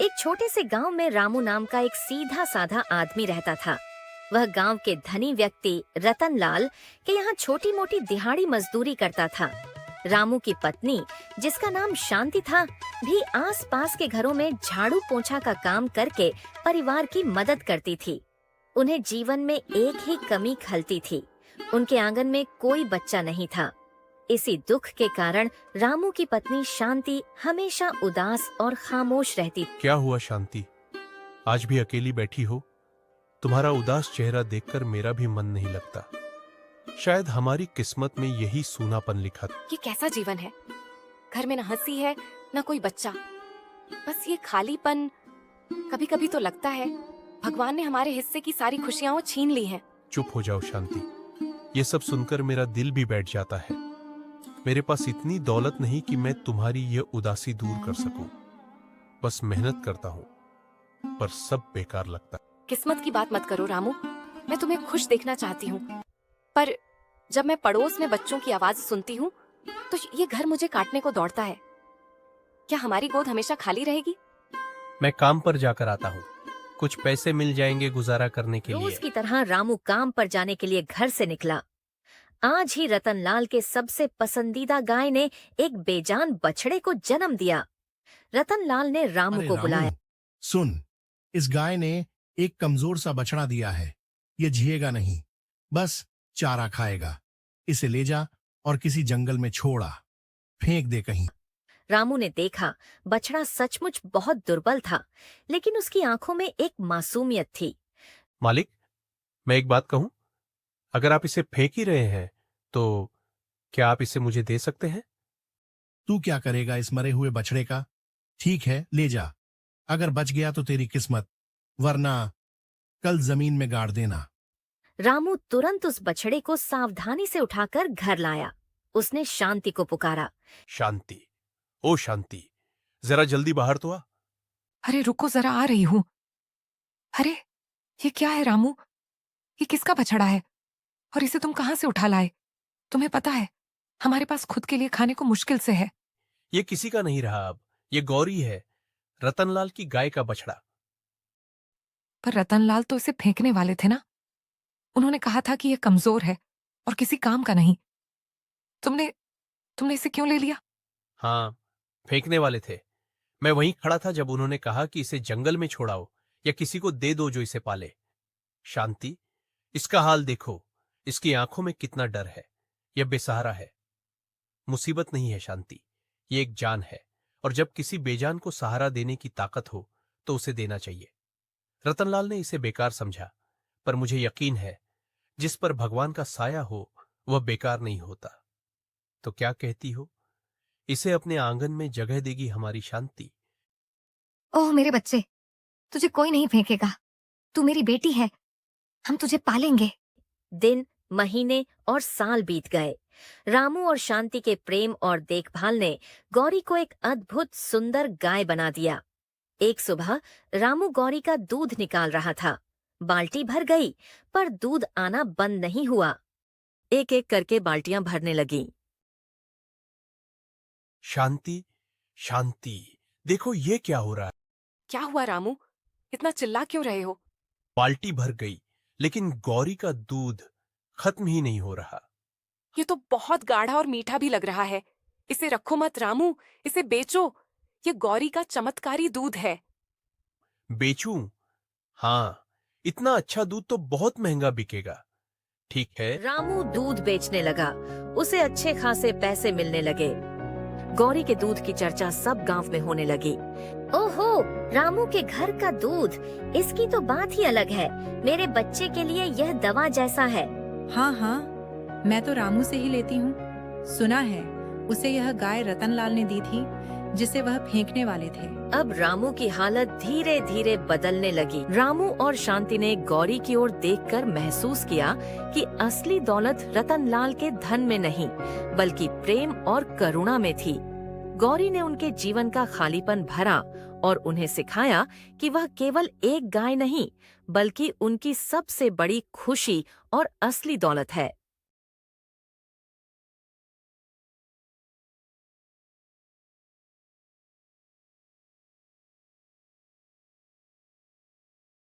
एक छोटे से गांव में रामू नाम का एक सीधा साधा आदमी रहता था। वह गांव के धनी व्यक्ति रतन लाल के यहाँ छोटी मोटी दिहाड़ी मजदूरी करता था। रामू की पत्नी, जिसका नाम शांति था, भी आस-पास के घरों में झाड़ू पोंछा का काम करके परिवार की मदद करती थी। उन्हें जीवन में एक ही कमी खलती थी, उनके आंगन में कोई बच्चा नहीं था। इसी दुख के कारण रामू की पत्नी शांति हमेशा उदास और खामोश रहती। क्या हुआ शांति, आज भी अकेली बैठी हो? तुम्हारा उदास चेहरा देखकर मेरा भी मन नहीं लगता। शायद हमारी किस्मत में यही सूनापन लिखा था। ये कैसा जीवन है? घर में न हंसी है न कोई बच्चा, बस ये खालीपन। कभी कभी तो लगता है भगवान ने हमारे हिस्से की सारी खुशियां छीन ली हैं। चुप हो जाओ शांति, ये सब सुनकर मेरा दिल भी बैठ जाता है। मेरे पास इतनी दौलत नहीं कि मैं तुम्हारी ये उदासी दूर कर सकूं। बस मेहनत करता हूं, पर सब बेकार लगता है। किस्मत की बात मत करो रामू, मैं तुम्हें खुश देखना चाहती हूँ, पर जब मैं पड़ोस में बच्चों की आवाज सुनती हूँ तो ये घर मुझे काटने को दौड़ता है। क्या हमारी गोद हमेशा खाली रहेगी? मैं काम पर जाकर आता हूँ, कुछ पैसे मिल जाएंगे गुजारा करने के लिए। रोज की तरह रामू काम पर जाने के लिए घर से निकला। आज ही रतनलाल के सबसे पसंदीदा गाय ने एक बेजान बछड़े को जन्म दिया। रतनलाल ने रामू को बुलाया। सुन, इस गाय ने एक कमजोर सा बछड़ा दिया है। ये जिएगा नहीं, बस चारा खाएगा। इसे ले जा और किसी जंगल में छोड़ा, फेंक दे कहीं। रामू ने देखा बछड़ा सचमुच बहुत दुर्बल था, लेकिन उसकी आंखों में एक मासूमियत थी। मालिक, मैं एक बात कहूं, अगर आप इसे फेंक ही रहे हैं तो क्या आप इसे मुझे दे सकते हैं? तू क्या करेगा इस मरे हुए बछड़े का? ठीक है, ले जा। अगर बच गया तो तेरी किस्मत, वरना कल जमीन में गाड़ देना। रामू तुरंत उस बछड़े को सावधानी से उठाकर घर लाया। उसने शांति को पुकारा। शांति, ओ शांति, जरा जल्दी बाहर तो आ। अरे रुको, जरा आ रही हूँ। अरे ये क्या है रामू? ये किसका बछड़ा है और इसे तुम कहाँ से उठा लाए? तुम्हें पता है हमारे पास खुद के लिए खाने को मुश्किल से है। ये किसी का नहीं रहा अब, ये गौरी है, रतनलाल की गाय का बछड़ा। पर रतनलाल तो इसे फेंकने वाले थे ना? उन्होंने कहा था कि यह कमजोर है और किसी काम का नहीं। तुमने तुमने इसे क्यों ले लिया? हाँ, फेंकने वाले थे। मैं वहीं खड़ा था जब उन्होंने कहा कि इसे जंगल में छोड़ाओ या किसी को दे दो जो इसे पाले। शांति, इसका हाल देखो, इसकी आंखों में कितना डर है। यह बेसहारा है। मुसीबत नहीं है शांति, ये एक जान है, और जब किसी बेजान को सहारा देने की ताकत हो तो उसे देना चाहिए। रतनलाल ने इसे बेकार समझा, पर मुझे यकीन है जिस पर भगवान का साया हो वह बेकार नहीं होता। तो क्या कहती हो, इसे अपने आंगन में जगह देगी हमारी शांति? ओह मेरे बच्चे, तुझे कोई नहीं फेंकेगा। तू मेरी बेटी है, हम तुझे पालेंगे। दिन, महीने और साल बीत गए। रामू और शांति के प्रेम और देखभाल ने गौरी को एक अद्भुत सुंदर गाय बना दिया। एक सुबह रामू गौरी का दूध निकाल रहा था। बाल्टी भर गई, पर दूध आना बंद नहीं हुआ। एक एक करके बाल्टियां भरने लगीं। शांति, शांति, देखो ये क्या हो रहा है। क्या हुआ रामू, इतना चिल्ला क्यों रहे हो? बाल्टी भर गई, लेकिन गौरी का दूध खत्म ही नहीं हो रहा। ये तो बहुत गाढ़ा और मीठा भी लग रहा है। इसे रखो मत रामू, इसे बेचो। ये गौरी का चमत्कारी दूध है। बेचूं? हाँ, इतना अच्छा दूध तो बहुत महंगा बिकेगा। ठीक है। रामू दूध बेचने लगा। उसे अच्छे खासे पैसे मिलने लगे। गौरी के दूध की चर्चा सब गांव में होने लगी। ओहो, रामू के घर का दूध, इसकी तो बात ही अलग है। मेरे बच्चे के लिए यह दवा जैसा है। हाँ हाँ, मैं तो रामू से ही लेती हूँ। सुना है उसे यह गाय रतनलाल ने दी थी जिसे वह फेंकने वाले थे। अब रामू की हालत धीरे धीरे बदलने लगी। रामू और शांति ने गौरी की ओर देखकर महसूस किया कि असली दौलत रतनलाल के धन में नहीं, बल्कि प्रेम और करुणा में थी। गौरी ने उनके जीवन का खालीपन भरा और उन्हें सिखाया कि वह केवल एक गाय नहीं, बल्कि उनकी सबसे बड़ी खुशी और असली दौलत है।